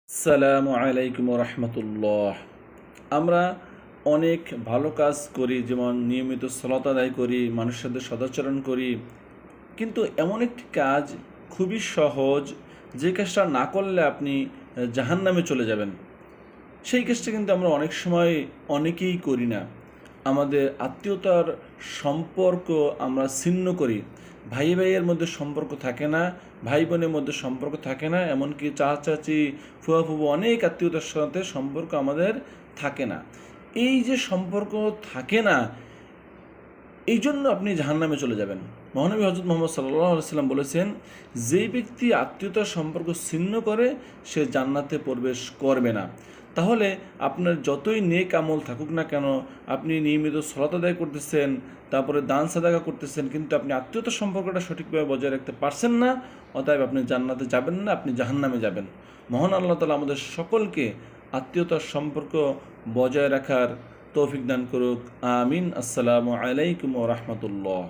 আসসালামু আলাইকুম রহমতুল্লাহ। আমরা অনেক ভালো কাজ করি, যেমন নিয়মিত সালাত আদায় করি, মানুষের সাথে সদাচরণ করি, কিন্তু এমন একটি কাজ খুবই সহজ, যে কাজটা না করলে আপনি জাহান্নামে চলে যাবেন। সেই কাজটা কিন্তু আমরা অনেক সময় অনেকেই করি না। আমাদের আত্মীয়তার সম্পর্ক আমরা ছিন্ন করি। ভাই ভাইয়ের মধ্যে সম্পর্ক থাকে না, ভাই বোনের মধ্যে সম্পর্ক থাকে না, এমনকি চাচি ফুয়া ফুফু অনেক আত্মীয়তার সাথে সম্পর্ক আমাদের থাকে না। এই যে সম্পর্ক থাকে না, এই জন্য আপনি জাহান্নামে চলে যাবেন। মহানবী হযরত মুহাম্মদ সাল্লাল্লাহু আলাইহি সাল্লাম বলেছেন, যেই ব্যক্তি আত্মীয়তার সম্পর্ক ছিন্ন করে সে জান্নাতে প্রবেশ করবে না। তাহলে আপনার যতই নেক আমল থাকুক না কেন, আপনি নিয়মিত সালাত আদায় করতেছেন, তারপরে দান সাদাকা করতেছেন, কিন্তু আপনি আত্মীয়তার সম্পর্কটা সঠিকভাবে বজায় রাখতে পারছেন না, অতএব আপনি জান্নাতে যাবেন না, আপনি জাহান্নামে যাবেন। মহান আল্লাহ তাআলা আমাদের সকলকে আত্মীয়তার সম্পর্ক বজায় রাখার তৌফিক দান করুক। আমিন। আসসালামু আলাইকুম ওয়া রাহমাতুল্লাহ।